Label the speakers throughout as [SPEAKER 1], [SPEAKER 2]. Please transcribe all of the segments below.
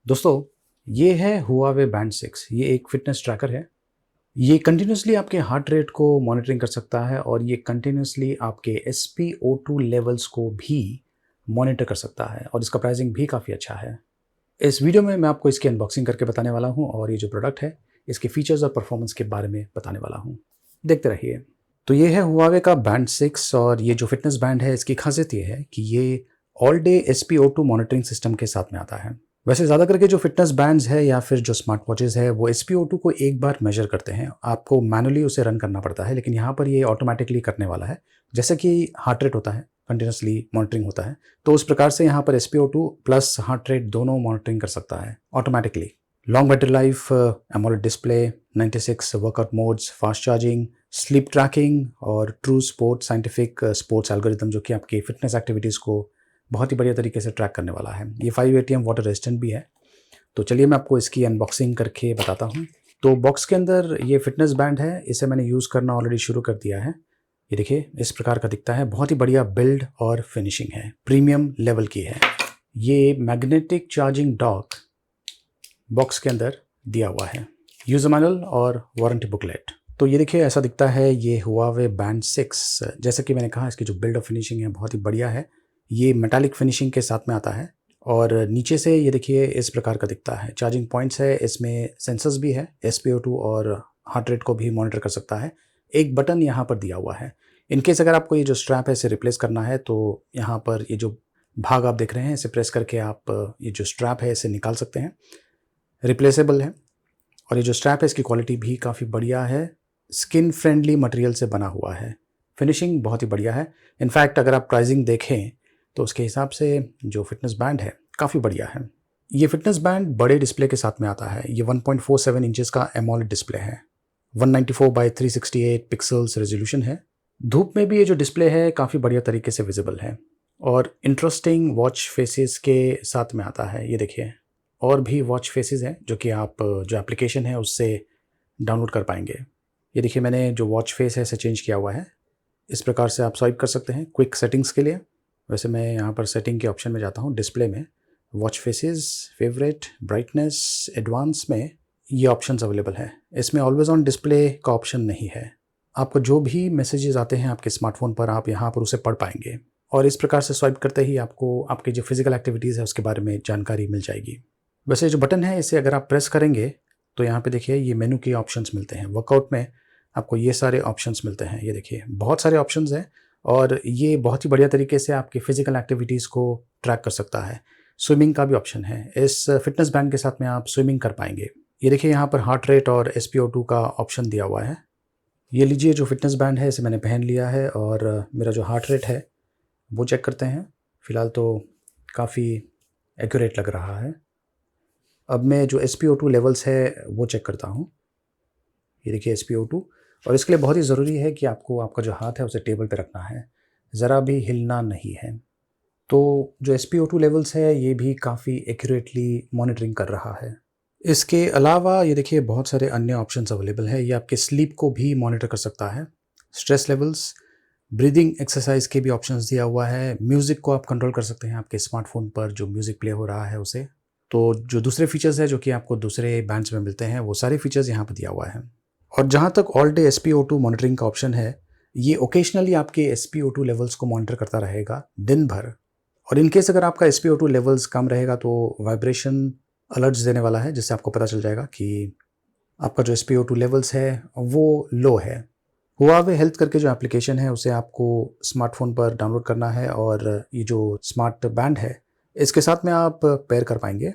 [SPEAKER 1] दोस्तों, ये है हुआवे बैंड 6। ये एक फ़िटनेस ट्रैकर है। ये कंटिन्यूअसली आपके हार्ट रेट को मॉनिटरिंग कर सकता है और ये कंटिन्यूअसली आपके एसपीओ2 लेवल्स को भी मॉनिटर कर सकता है और इसका प्राइसिंग भी काफ़ी अच्छा है। इस वीडियो में मैं आपको इसकी अनबॉक्सिंग करके बताने वाला हूँ और ये जो प्रोडक्ट है, इसके फीचर्स और परफॉर्मेंस के बारे में बताने वाला हूँ। देखते रहिए। तो ये है हुआवे का बैंड 6 और ये जो फ़िटनेस बैंड है, इसकी ख़ासियत ये है कि ये all day SpO2 monitoring system के साथ में आता है। वैसे ज़्यादा करके जो फ़िटनेस बैंड्स है या फिर जो स्मार्ट वॉचेज़ है, वो एसपीओ2 को एक बार मेज़र करते हैं। आपको मैनुअली उसे रन करना पड़ता है, लेकिन यहाँ पर ये ऑटोमैटिकली करने वाला है। जैसे कि हार्ट रेट होता है, कंटिन्यूअसली मॉनिटरिंग होता है, तो उस प्रकार से यहाँ पर एसपीओ2 प्लस हार्ट रेट दोनों मॉनिटरिंग कर सकता है automatically. Long battery life, AMOLED display, 96 workout modes, fast charging, sleep tracking और true sport scientific sports algorithm, जो कि आपकी फ़िटनेस एक्टिविटीज़ को बहुत ही बढ़िया तरीके से ट्रैक करने वाला है। ये 5 एटीएम वाटर रेजिस्टेंट भी है। तो चलिए मैं आपको इसकी अनबॉक्सिंग करके बताता हूँ। तो बॉक्स के अंदर ये फ़िटनेस बैंड है, इसे मैंने यूज़ करना ऑलरेडी शुरू कर दिया है। ये देखिए इस प्रकार का दिखता है, बहुत ही बढ़िया बिल्ड और फिनिशिंग है, प्रीमियम लेवल की है। ये मैग्नेटिक चार्जिंग डॉक बॉक्स के अंदर दिया हुआ है, यूज़र मैनुअल और वारंटी बुकलेट। तो ये देखिए ऐसा दिखता है ये हुआवे बैंड 6। जैसा कि मैंने कहा, इसकी जो बिल्ड और फिनिशिंग है बहुत ही बढ़िया है। ये मेटालिक फिनिशिंग के साथ में आता है और नीचे से ये देखिए इस प्रकार का दिखता है। चार्जिंग पॉइंट्स है, इसमें सेंसर्स भी है, एसपीओ2 और हार्ट रेट को भी मॉनिटर कर सकता है। एक बटन यहाँ पर दिया हुआ है। इनकेस अगर आपको ये जो स्ट्रैप है इसे रिप्लेस करना है, तो यहाँ पर ये जो भाग आप देख रहे हैं, इसे प्रेस करके आप ये जो स्ट्रैप है इसे निकाल सकते हैं। रिप्लेसेबल है और ये जो स्ट्रैप है इसकी क्वालिटी भी काफ़ी बढ़िया है। स्किन फ्रेंडली मटेरियल से बना हुआ है। फिनिशिंग बहुत ही बढ़िया है। इनफैक्ट अगर आप प्राइसिंग देखें तो उसके हिसाब से जो फिटनेस बैंड है काफ़ी बढ़िया है। ये फिटनेस बैंड बड़े डिस्प्ले के साथ में आता है। ये 1.47 इंचेस का एमोलेड डिस्प्ले है। 194 बाई 368 पिक्सल्स रेजोल्यूशन है। धूप में भी ये जो डिस्प्ले है काफ़ी बढ़िया तरीके से विजिबल है और इंटरेस्टिंग वॉच फेसेस के साथ में आता है। ये देखिए और भी वॉच फेसेस हैं जो कि आप जो एप्लीकेशन है उससे डाउनलोड कर पाएंगे। ये देखिए मैंने जो वॉच फेस है इसे चेंज किया हुआ है। इस प्रकार से आप स्वाइप कर सकते हैं क्विक सेटिंग्स के लिए। वैसे मैं यहाँ पर सेटिंग के ऑप्शन में जाता हूँ, डिस्प्ले में watch faces, favourite, brightness, advance में ये ऑप्शंस अवेलेबल है। इसमें ऑलवेज ऑन डिस्प्ले का ऑप्शन नहीं है। आपको जो भी मैसेजेस आते हैं आपके स्मार्टफोन पर, आप यहाँ पर उसे पढ़ पाएंगे और इस प्रकार से स्वाइप करते ही आपको आपकी जो फिजिकल एक्टिविटीज़ है उसके बारे में जानकारी मिल जाएगी। वैसे जो बटन है इसे अगर आप प्रेस करेंगे तो यहाँ पे देखिए ये मेनू के ऑप्शंस मिलते हैं। वर्कआउट में आपको ये सारे ऑप्शंस मिलते हैं। ये देखिए बहुत सारे ऑप्शंस हैं और ये बहुत ही बढ़िया तरीके से आपकी फिजिकल एक्टिविटीज़ को ट्रैक कर सकता है। स्विमिंग का भी ऑप्शन है। इस फिटनेस बैंड के साथ में आप स्विमिंग कर पाएंगे। ये देखिए यहाँ पर हार्ट रेट और एसपीओ2 का ऑप्शन दिया हुआ है। ये लीजिए जो फिटनेस बैंड है इसे मैंने पहन लिया है और मेरा जो हार्ट रेट है वो चेक करते हैं। फ़िलहाल तो काफ़ी एक्यूरेट लग रहा है। अब मैं जो एसपीओ2 लेवल्स है वो चेक करता हूँ। ये देखिए एसपीओ2, और इसके लिए बहुत ही ज़रूरी है कि आपको आपका जो हाथ है उसे टेबल पे रखना है, ज़रा भी हिलना नहीं है। तो जो एसपीओ2 लेवल्स है ये भी काफ़ी एक्यूरेटली मॉनिटरिंग कर रहा है। इसके अलावा ये देखिए बहुत सारे अन्य ऑप्शंस अवेलेबल है। ये आपके स्लीप को भी मॉनिटर कर सकता है, स्ट्रेस लेवल्स, ब्रीदिंग एक्सरसाइज के भी ऑप्शंस दिया हुआ है। म्यूज़िक को आप कंट्रोल कर सकते हैं आपके स्मार्टफोन पर, जो म्यूज़िक प्ले हो रहा है उसे। तो जो दूसरे फीचर्स हैं जो कि आपको दूसरे बैंड्स में मिलते हैं, वो सारे फीचर्स यहाँ पर दिया हुआ है। और जहाँ तक ऑल डे एसपीओ2 मॉनिटरिंग का ऑप्शन है, ये ओकेशनली आपके एसपीओ2 लेवल्स को मॉनिटर करता रहेगा दिन भर। और इन केस अगर आपका एसपीओ2 लेवल्स कम रहेगा तो वाइब्रेशन अलर्ट्स देने वाला है, जिससे आपको पता चल जाएगा कि आपका जो एसपीओ2 लेवल्स है वो लो है। हुआवे हेल्थ करके जो एप्लीकेशन है उसे आपको स्मार्टफोन पर डाउनलोड करना है और ये जो स्मार्ट बैंड है इसके साथ में आप पेयर कर पाएंगे,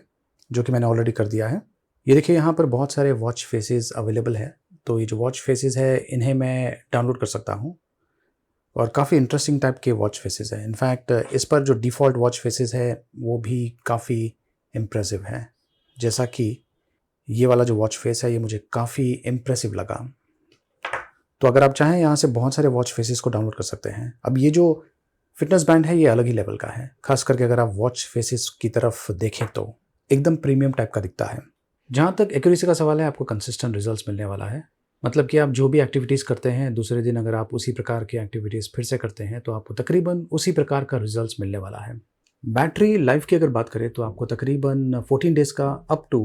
[SPEAKER 1] जो कि मैंने ऑलरेडी कर दिया है। ये देखिए यहाँ पर बहुत सारे वॉच फेसेस अवेलेबल है। तो ये जो वॉच फेसेस है इन्हें मैं डाउनलोड कर सकता हूँ और काफ़ी इंटरेस्टिंग टाइप के वॉच फेसेस हैं। इनफैक्ट इस पर जो डिफ़ॉल्ट वॉच फेसेस है वो भी काफ़ी इम्प्रेसिव है। जैसा कि ये वाला जो वॉच फेस है ये मुझे काफ़ी इम्प्रेसिव लगा। तो अगर आप चाहें यहाँ से बहुत सारे वॉच फेसेस को डाउनलोड कर सकते हैं। अब ये जो फिटनेस बैंड है ये अलग ही लेवल का है, खास करके अगर आप वॉच फेसेस की तरफ देखें तो एकदम प्रीमियम टाइप का दिखता है। जहाँ तक एक्यूरेसी का सवाल है, आपको कंसिस्टेंट रिजल्ट्स मिलने वाला है। मतलब कि आप जो भी एक्टिविटीज़ करते हैं दूसरे दिन अगर आप उसी प्रकार की एक्टिविटीज़ फिर से करते हैं तो आपको तकरीबन उसी प्रकार का रिजल्ट्स मिलने वाला है। बैटरी लाइफ की अगर बात करें तो आपको तकरीबन 14 डेज़ का अप टू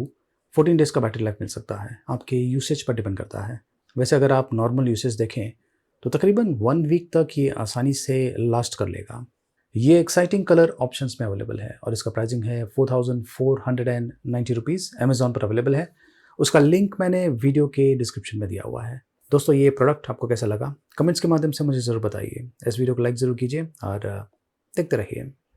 [SPEAKER 1] 14 डेज़ का बैटरी लाइफ मिल सकता है, आपके यूसेज पर डिपेंड करता है। वैसे अगर आप नॉर्मल यूसेज देखें तो तकरीबन 1 वीक तक ये आसानी से लास्ट कर लेगा। ये एक्साइटिंग कलर ऑप्शंस में अवेलेबल है और इसका प्राइसिंग है 4490 रुपीज़, अमेज़न पर अवेलेबल है। उसका लिंक मैंने वीडियो के डिस्क्रिप्शन में दिया हुआ है। दोस्तों, ये प्रोडक्ट आपको कैसा लगा? कमेंट्स के माध्यम से मुझे ज़रूर बताइए। इस वीडियो को लाइक ज़रूर कीजिए और देखते रहिए।